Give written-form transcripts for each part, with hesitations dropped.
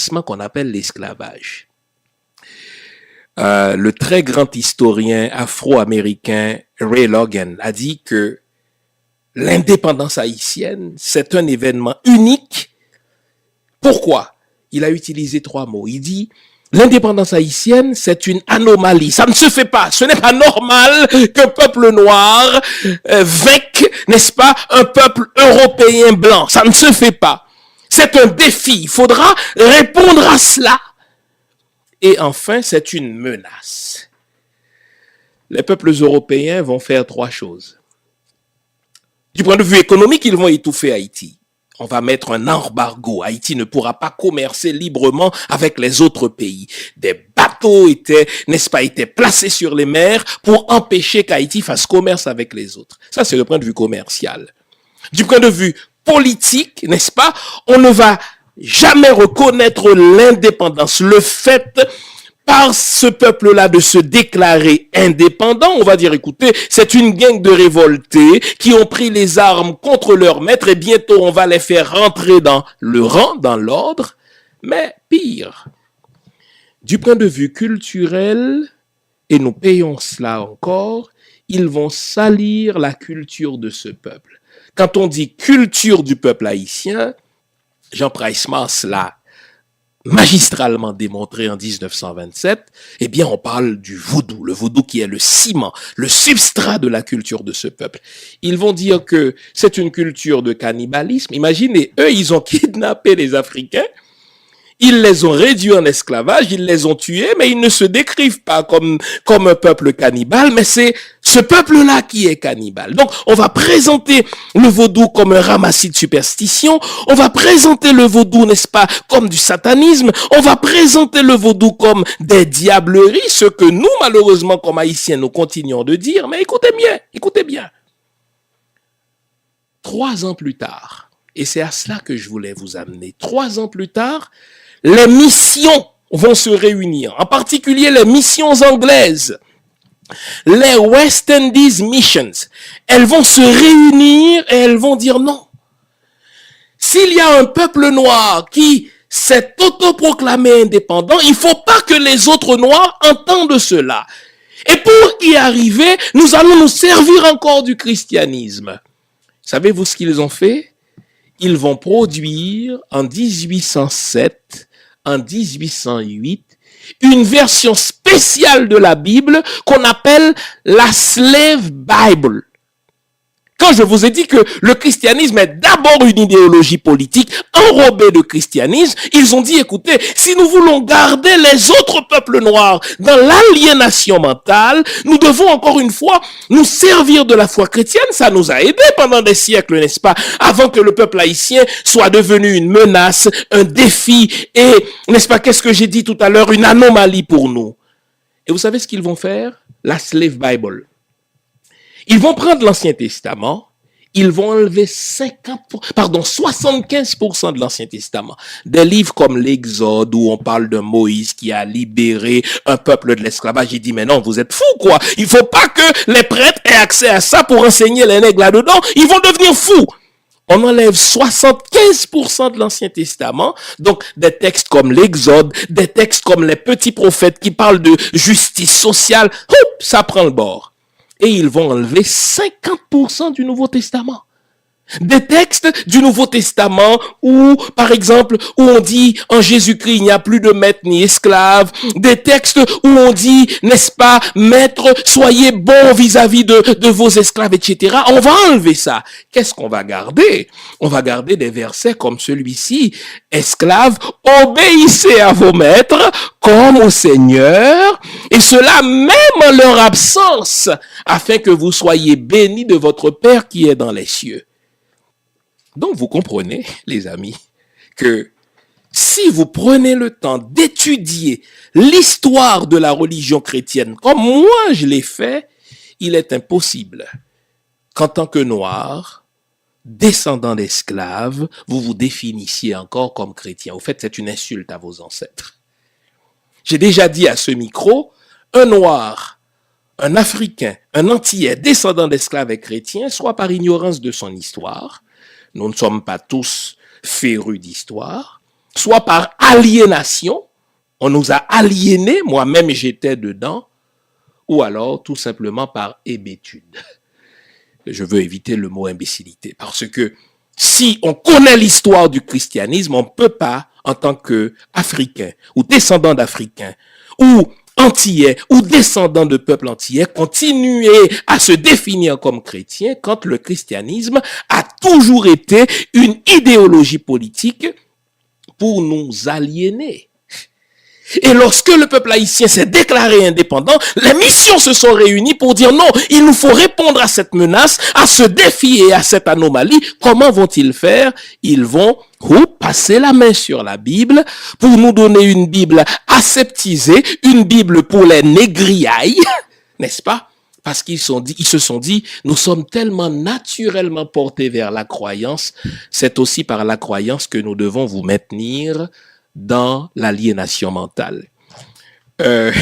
asservissement qu'on appelle l'esclavage. Le très grand historien afro-américain Ray Logan a dit que l'indépendance haïtienne, c'est un événement unique. Pourquoi? Il a utilisé 3 mots. Il dit, l'indépendance haïtienne, c'est une anomalie. Ça ne se fait pas. Ce n'est pas normal qu'un peuple noir vainque, n'est-ce pas, un peuple européen blanc. Ça ne se fait pas. C'est un défi. Il faudra répondre à cela. Et enfin, c'est une menace. Les peuples européens vont faire 3 choses. Du point de vue économique, ils vont étouffer Haïti. On va mettre un embargo. Haïti ne pourra pas commercer librement avec les autres pays. Des bateaux étaient placés sur les mers pour empêcher qu'Haïti fasse commerce avec les autres. Ça, c'est le point de vue commercial. Du point de vue politique, n'est-ce pas, on ne va jamais reconnaître l'indépendance. Le fait par ce peuple-là de se déclarer indépendant, on va dire, écoutez, c'est une gang de révoltés qui ont pris les armes contre leur maître et bientôt on va les faire rentrer dans le rang, dans l'ordre. Mais pire, du point de vue culturel, et nous payons cela encore, ils vont salir la culture de ce peuple. Quand on dit culture du peuple haïtien, Jean Price-Mars l'a magistralement démontré en 1927, eh bien on parle du vaudou, le vaudou qui est le ciment, le substrat de la culture de ce peuple. Ils vont dire que c'est une culture de cannibalisme. Imaginez, eux, ils ont kidnappé les Africains, ils les ont réduits en esclavage, ils les ont tués, mais ils ne se décrivent pas comme un peuple cannibale, mais c'est ce peuple-là qui est cannibale. Donc, on va présenter le vaudou comme un ramassis de superstition, on va présenter le vaudou, n'est-ce pas, comme du satanisme, on va présenter le vaudou comme des diableries, ce que nous, malheureusement, comme Haïtiens, nous continuons de dire, mais écoutez bien. 3 ans plus tard, et c'est à cela que je voulais vous amener, 3 ans plus tard, les missions vont se réunir, en particulier les missions anglaises, les West Indies Missions. Elles vont se réunir et elles vont dire non. S'il y a un peuple noir qui s'est autoproclamé indépendant, il ne faut pas que les autres noirs entendent cela. Et pour y arriver, nous allons nous servir encore du christianisme. Savez-vous ce qu'ils ont fait? Ils vont produire en 1807, en 1808, une version spéciale de la Bible qu'on appelle la Slave Bible. Quand je vous ai dit que le christianisme est d'abord une idéologie politique enrobée de christianisme, ils ont dit, écoutez, si nous voulons garder les autres peuples noirs dans l'aliénation mentale, nous devons encore une fois nous servir de la foi chrétienne. Ça nous a aidés pendant des siècles, n'est-ce pas, avant que le peuple haïtien soit devenu une menace, un défi et, n'est-ce pas, qu'est-ce que j'ai dit tout à l'heure, une anomalie pour nous. Et vous savez ce qu'ils vont faire? La Slave Bible. Ils vont prendre l'Ancien Testament, ils vont enlever 75% de l'Ancien Testament. Des livres comme l'Exode, où on parle de Moïse qui a libéré un peuple de l'esclavage. Il dit, mais non, vous êtes fous, quoi. Il faut pas que les prêtres aient accès à ça pour enseigner les nègres là-dedans. Ils vont devenir fous. On enlève 75% de l'Ancien Testament, donc des textes comme l'Exode, des textes comme les petits prophètes qui parlent de justice sociale. Hop, ça prend le bord. Et ils vont enlever 50% du Nouveau Testament. Des textes du Nouveau Testament où, par exemple, où on dit en Jésus-Christ, il n'y a plus de maître ni esclave. Des textes où on dit, n'est-ce pas, maître, soyez bons vis-à-vis de vos esclaves, etc. On va enlever ça. Qu'est-ce qu'on va garder? On va garder des versets comme celui-ci. Esclaves, obéissez à vos maîtres comme au Seigneur, et cela même en leur absence, afin que vous soyez bénis de votre Père qui est dans les cieux. Donc, vous comprenez, les amis, que si vous prenez le temps d'étudier l'histoire de la religion chrétienne, comme moi je l'ai fait, il est impossible qu'en tant que noir, descendant d'esclaves, vous vous définissiez encore comme chrétien. Au fait, c'est une insulte à vos ancêtres. J'ai déjà dit à ce micro, un noir, un Africain, un Antillais, descendant d'esclaves et chrétien, soit par ignorance de son histoire, nous ne sommes pas tous férus d'histoire, soit par aliénation, on nous a aliénés, moi-même j'étais dedans, ou alors tout simplement par hébétude. Je veux éviter le mot imbécilité, parce que si on connaît l'histoire du christianisme, on ne peut pas, en tant qu'Africain ou descendant d'Africains, ou antillais ou descendant de peuples antillais, continuer à se définir comme chrétien quand le christianisme a toujours été une idéologie politique pour nous aliéner. Et lorsque le peuple haïtien s'est déclaré indépendant, les missions se sont réunies pour dire non, il nous faut répondre à cette menace, à ce défi et à cette anomalie. Comment vont-ils faire? Ils vont passer la main sur la Bible pour nous donner une Bible aseptisée, une Bible pour les négriailles, n'est-ce pas? Parce qu'ils se sont dit, nous sommes tellement naturellement portés vers la croyance, c'est aussi par la croyance que nous devons vous maintenir dans l'aliénation mentale. De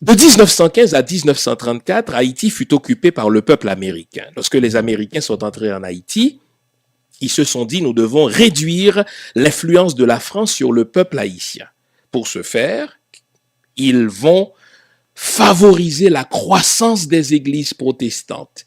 1915 à 1934, Haïti fut occupé par le peuple américain. Lorsque les Américains sont entrés en Haïti, ils se sont dit, nous devons réduire l'influence de la France sur le peuple haïtien. Pour ce faire, ils vont favoriser la croissance des églises protestantes.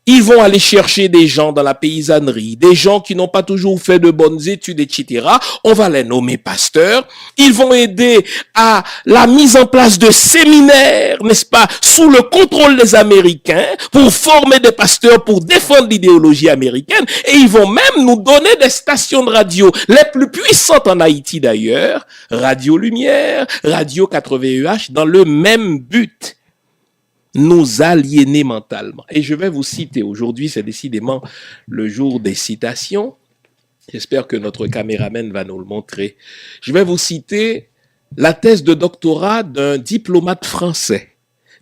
Ils vont aller chercher des gens dans la paysannerie, des gens qui n'ont pas toujours fait de bonnes études, etc. On va les nommer pasteurs. Ils vont aider à la mise en place de séminaires, n'est-ce pas, sous le contrôle des Américains, pour former des pasteurs, pour défendre l'idéologie américaine. Et ils vont même nous donner des stations de radio, les plus puissantes en Haïti d'ailleurs, Radio Lumière, Radio 80EH, dans le même but. Nous aliéner mentalement. Et je vais vous citer, aujourd'hui c'est décidément le jour des citations, j'espère que notre caméraman va nous le montrer. Je vais vous citer la thèse de doctorat d'un diplomate français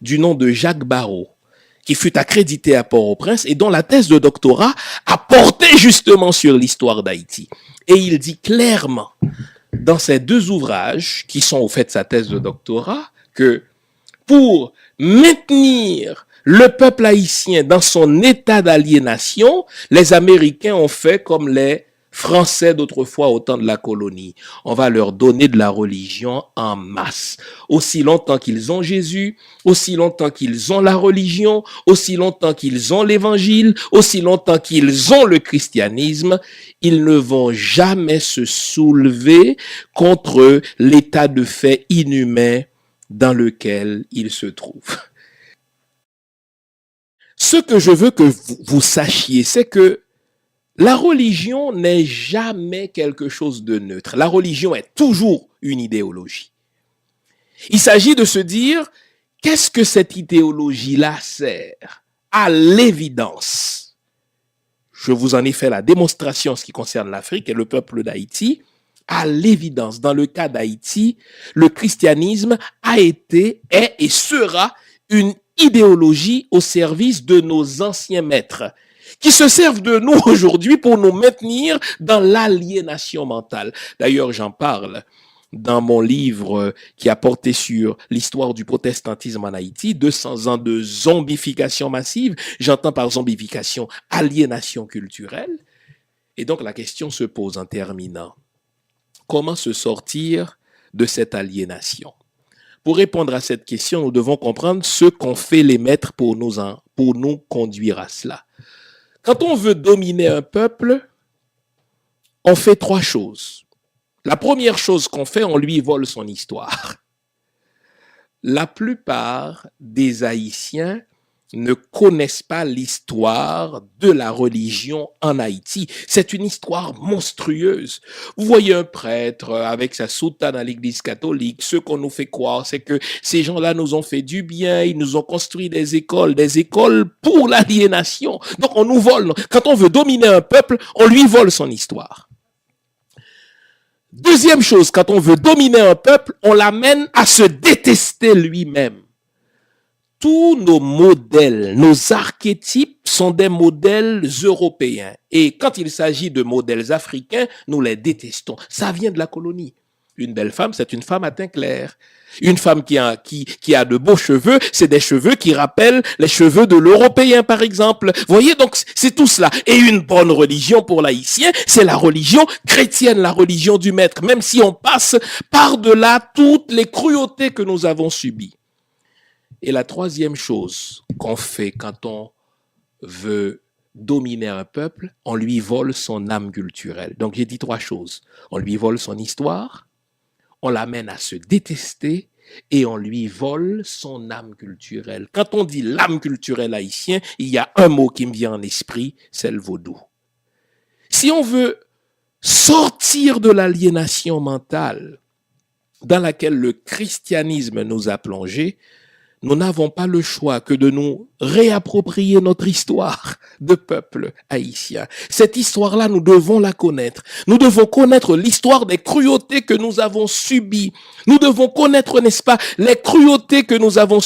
du nom de Jacques Barrot, qui fut accrédité à Port-au-Prince et dont la thèse de doctorat a porté justement sur l'histoire d'Haïti. Et il dit clairement dans ces deux ouvrages, qui sont au fait sa thèse de doctorat, que pour maintenir le peuple haïtien dans son état d'aliénation, les Américains ont fait comme les Français d'autrefois au temps de la colonie. On va leur donner de la religion en masse. Aussi longtemps qu'ils ont Jésus, aussi longtemps qu'ils ont la religion, aussi longtemps qu'ils ont l'évangile, aussi longtemps qu'ils ont le christianisme, ils ne vont jamais se soulever contre l'état de fait inhumain dans lequel il se trouve. Ce que je veux que vous sachiez, c'est que la religion n'est jamais quelque chose de neutre. La religion est toujours une idéologie. Il s'agit de se dire, qu'est-ce que cette idéologie-là sert? À l'évidence. Je vous en ai fait la démonstration en ce qui concerne l'Afrique et le peuple d'Haïti. À l'évidence, dans le cas d'Haïti, le christianisme a été, est et sera une idéologie au service de nos anciens maîtres, qui se servent de nous aujourd'hui pour nous maintenir dans l'aliénation mentale. D'ailleurs, j'en parle dans mon livre qui a porté sur l'histoire du protestantisme en Haïti, 200 ans de zombification massive. J'entends par zombification aliénation culturelle. Et donc la question se pose en terminant. Comment se sortir de cette aliénation? Pour répondre à cette question, nous devons comprendre ce qu'ont fait les maîtres pour nous conduire à cela. Quand on veut dominer un peuple, on fait trois choses. La première chose qu'on fait, on lui vole son histoire. La plupart des Haïtiens ne connaissent pas l'histoire de la religion en Haïti. C'est une histoire monstrueuse. Vous voyez un prêtre avec sa soutane à l'église catholique. Ce qu'on nous fait croire, c'est que ces gens-là nous ont fait du bien. Ils nous ont construit des écoles pour l'aliénation. Donc on nous vole. Quand on veut dominer un peuple, on lui vole son histoire. Deuxième chose, quand on veut dominer un peuple, on l'amène à se détester lui-même. Tous nos modèles, nos archétypes sont des modèles européens. Et quand il s'agit de modèles africains, nous les détestons. Ça vient de la colonie. Une belle femme, c'est une femme à teint clair. Une femme qui a de beaux cheveux, c'est des cheveux qui rappellent les cheveux de l'Européen, par exemple. Voyez, donc c'est tout cela. Et une bonne religion pour l'haïtien, c'est la religion chrétienne, la religion du maître, même si on passe par-delà toutes les cruautés que nous avons subies. Et la troisième chose qu'on fait quand on veut dominer un peuple, on lui vole son âme culturelle. Donc j'ai dit trois choses. On lui vole son histoire, on l'amène à se détester et on lui vole son âme culturelle. Quand on dit l'âme culturelle haïtienne, il y a un mot qui me vient en esprit, c'est le vaudou. Si on veut sortir de l'aliénation mentale dans laquelle le christianisme nous a plongés, nous n'avons pas le choix que de nous réapproprier notre histoire de peuple haïtien. Cette histoire-là, nous devons la connaître. Nous devons connaître l'histoire des cruautés que nous avons subies. Nous devons connaître, n'est-ce pas, les cruautés que nous avons